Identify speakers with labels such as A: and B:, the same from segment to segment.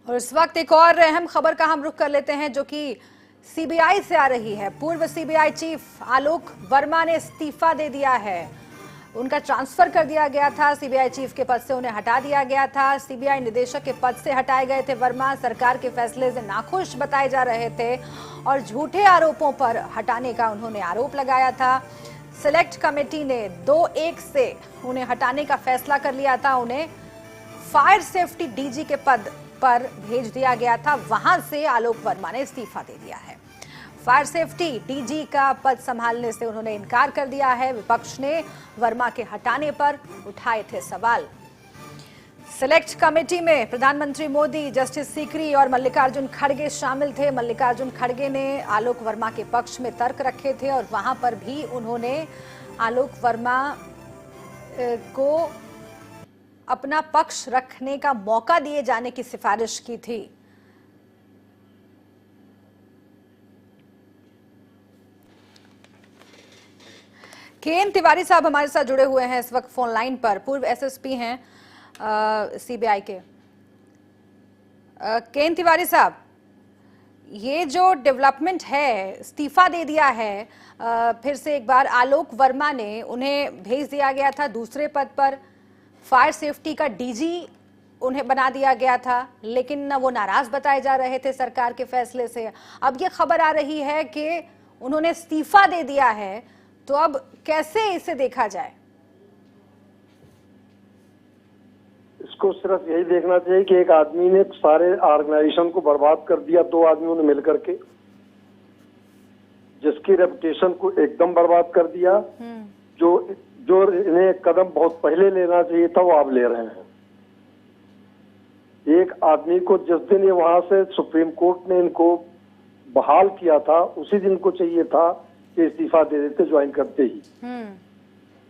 A: और इस वक्त एक और अहम खबर का हम रुख कर लेते हैं जो कि सीबीआई से आ रही है। पूर्व सीबीआई चीफ आलोक वर्मा ने इस्तीफा दे दिया है। उनका ट्रांसफर कर दिया गया था, सीबीआई चीफ के पद से उन्हें हटा दिया गया था। सीबीआई निदेशक के पद से हटाए गए थे वर्मा। सरकार के फैसले से नाखुश बताए जा रहे थे और झूठे आरोपों पर हटाने का उन्होंने आरोप लगाया था। सिलेक्ट कमेटी ने 2-1 से उन्हें हटाने का फैसला कर लिया था। उन्हें फायर सेफ्टी डीजी के पद पर भेज दिया गया था, वहां से आलोक वर्मा ने इस्तीफा दे दिया है। फायर सेफ्टी डीजी का पद संभालने से उन्होंने इनकार कर दिया है। विपक्ष ने वर्मा के हटाने पर उठाए थे सवाल। सिलेक्ट कमेटी में प्रधानमंत्री मोदी, जस्टिस सीकरी और मल्लिकार्जुन खड़गे शामिल थे। मल्लिकार्जुन खड़गे ने आलोक वर्मा के पक्ष में तर्क रखे थे और वहां पर भी उन्होंने आलोक वर्मा को अपना पक्ष रखने का मौका दिए जाने की सिफारिश की थी। केएन तिवारी साहब हमारे साथ जुड़े हुए हैं इस वक्त फोन लाइन पर। पूर्व एसएसपी हैं सीबीआई के। केएन तिवारी साहब, ये जो डेवलपमेंट है, इस्तीफा दे दिया है फिर से एक बार आलोक वर्मा ने, उन्हें भेज दिया गया था दूसरे पद पर। फायर सेफ्टी का डीजी उन्हें बना दिया गया था, लेकिन वो नाराज बताए जा रहे थे सरकार के फैसले से। अब ये खबर आ रही है कि उन्होंने इस्तीफा दे दिया है, तो अब कैसे इसे देखा जाए?
B: इसको सिर्फ यही देखना चाहिए कि एक आदमी ने सारे ऑर्गेनाइजेशन को बर्बाद कर दिया, दो आदमियों ने मिलकर के, जिसकी रेपुटेशन को एकदम बर्बाद कर दिया। जो इन्हें कदम बहुत पहले लेना चाहिए था, वो आप ले रहे हैं। एक आदमी को जिस दिन ये वहां से सुप्रीम कोर्ट ने इनको बहाल किया था, उसी दिन को चाहिए था कि इस्तीफा दे देते ज्वाइन करते ही,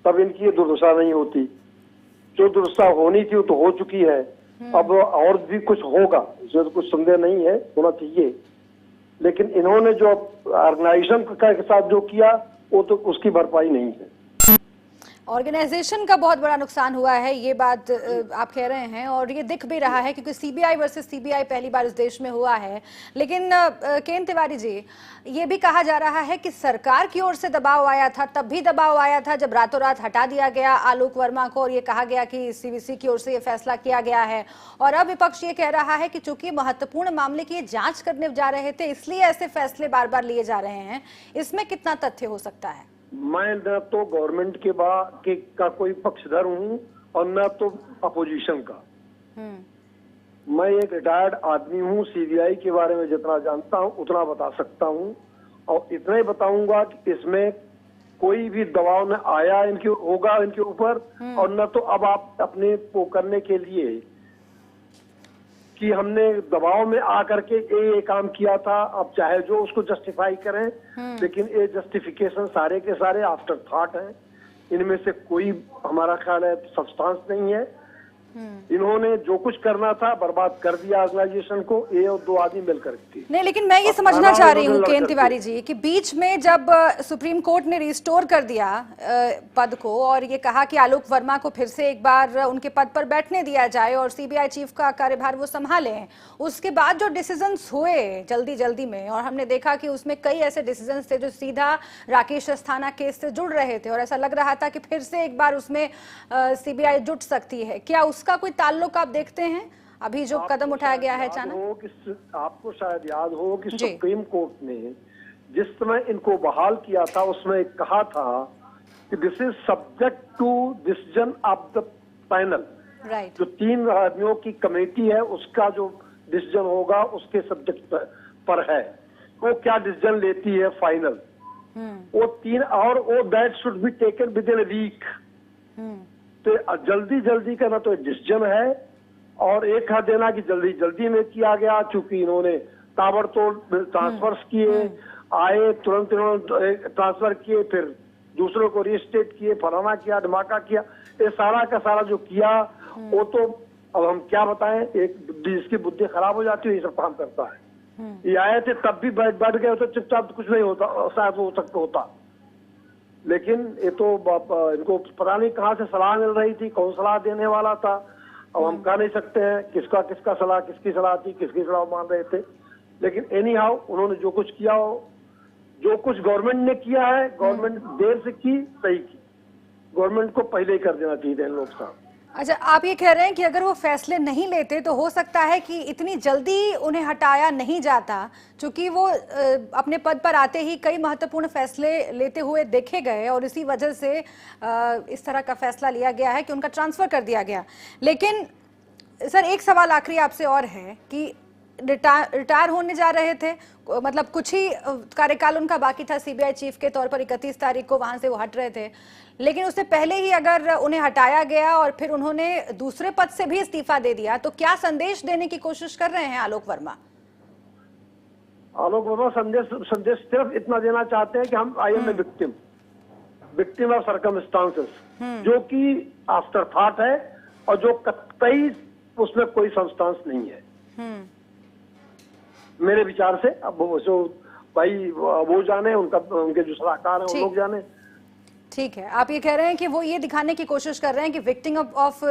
B: तब इनकी ये दुर्दशा नहीं होती। जो दुर्दशा होनी थी वो तो हो चुकी है, अब और भी कुछ होगा, इसमें तो कुछ संदेह नहीं है, होना चाहिए। लेकिन इन्होंने जो ऑर्गेनाइजेशन के साथ जो किया, वो तो उसकी भरपाई नहीं है।
A: ऑर्गेनाइजेशन का बहुत बड़ा नुकसान हुआ है, ये बात आप कह रहे हैं, और ये दिख भी रहा है क्योंकि सीबीआई वर्सेस सीबीआई पहली बार इस देश में हुआ है। लेकिन केएन तिवारी जी, ये भी कहा जा रहा है कि सरकार की ओर से दबाव आया था, तब भी दबाव आया था जब रातों रात हटा दिया गया आलोक वर्मा को, और ये कहा गया कि सीवीसी की ओर से ये फैसला किया गया है। और अब विपक्ष ये कह रहा है कि चूंकि महत्वपूर्ण मामले की जांच करने जा रहे थे, इसलिए ऐसे फैसले बार बार लिए जा रहे हैं। इसमें कितना तथ्य हो सकता है?
B: मैं न तो गवर्नमेंट का कोई पक्षधर हूँ और न तो अपोजिशन का। मैं एक रिटायर्ड आदमी हूँ। सीबीआई के बारे में जितना जानता हूँ उतना बता सकता हूँ, और इतना ही बताऊंगा कि इसमें कोई भी दबाव न आया होगा इनके ऊपर, और न तो अब आप अपने को करने के लिए कि हमने दबाव में आकर के ये काम किया था, अब चाहे जो उसको जस्टिफाई करें, लेकिन ये जस्टिफिकेशन सारे के सारे आफ्टर थॉट हैं। इनमें से कोई हमारा ख्याल है सब्सटेंस नहीं है। इन्होंने जो कुछ करना था बर्बाद कर दिया ऑर्गेनाइजेशन को, ये और दो आदमी मिलकर के।
A: नहीं, लेकिन मैं ये समझना चाह रही हूँ केएन तिवारी जी कि बीच में जब सुप्रीम कोर्ट ने रिस्टोर कर दिया पद को और ये कहा कि आलोक वर्मा को फिर से एक बार उनके पद पर बैठने दिया जाए और सीबीआई चीफ का कार्यभार वो संभालें, उसके बाद जो डिसीजंस हुए जल्दी जल्दी में, और हमने देखा कि उसमें कई ऐसे डिसीजंस थे जो सीधा राकेश अस्थाना केस से जुड़ रहे थे, और ऐसा लग रहा था कि फिर से एक बार उसमें सीबीआई जुट सकती है। क्या उसका कोई ताल्लुक आप देखते हैं अभी जो कदम उठाया गया है अचानक?
B: आपको शायद याद हो कि सुप्रीम कोर्ट ने जिस समय इनको बहाल किया था, उसमें कहा था कि this is subject to decision of the panel.
A: Right.
B: जो 3 आदमियों की कमेटी है, उसका जो डिसीजन होगा उसके सब्जेक्ट पर है, वो क्या डिसीजन लेती है फाइनल, वो 3, और वो that should be taken within a week. तो जल्दी जल्दी का ना तो डिसीजन है, और एक हाथ देना कि जल्दी जल्दी में किया गया, क्योंकि इन्होंने ताबड़तोड़ ट्रांसफर्स किए, आए तुरंत इन्होंने ट्रांसफर किए, फिर दूसरों को रिस्टेट किए, फलाना किया, धमाका किया, ये सारा का सारा जो किया, वो तो अब हम क्या बताएं, एक जिसकी बुद्धि खराब हो जाती है ये सब काम करता है। ये आए थे तब भी बैठ गए होते चुपचाप, कुछ नहीं होता, शायद हो सकता होता, लेकिन ये तो इनको पता नहीं कहाँ से सलाह मिल रही थी, कौन सलाह देने वाला था। अब हम कह नहीं सकते हैं किसका किसका सलाह, किसकी सलाह थी, किसकी सलाह मान रहे थे, लेकिन एनी हाउ उन्होंने जो कुछ किया हो, जो कुछ गवर्नमेंट ने किया है, गवर्नमेंट देर से की, सही की। गवर्नमेंट को पहले ही कर देना चाहिए था इन लोग साहब।
A: अच्छा, आप ये कह रहे हैं कि अगर वो फैसले नहीं लेते तो हो सकता है कि इतनी जल्दी उन्हें हटाया नहीं जाता, क्योंकि वो अपने पद पर आते ही कई महत्वपूर्ण फैसले लेते हुए देखे गए और इसी वजह से इस तरह का फैसला लिया गया है कि उनका ट्रांसफर कर दिया गया। लेकिन सर, एक सवाल आखिरी आपसे और है कि रिटायर होने जा रहे थे, मतलब कुछ ही कार्यकाल उनका बाकी था सीबीआई चीफ के तौर पर, 31 तारीख को वहां से वो हट रहे थे, लेकिन उससे पहले ही अगर उन्हें हटाया गया और फिर उन्होंने दूसरे पद से भी इस्तीफा दे दिया, तो क्या संदेश देने की कोशिश कर रहे हैं आलोक वर्मा?
B: आलोक वर्मा संदेश सिर्फ इतना देना चाहते हैं कि हम I am a victim of circumstances, जो कि आफ्टर थॉट है और जो कतई उसमें कोई सब्सटेंस नहीं है मेरे विचार से। अब वो भाई वो जाने, उनके जो सलाहकार हैं उन लोग जाने।
A: ठीक है, आप ये कह रहे हैं कि वो ये दिखाने की कोशिश कर रहे हैं कि विक्टिम ऑफ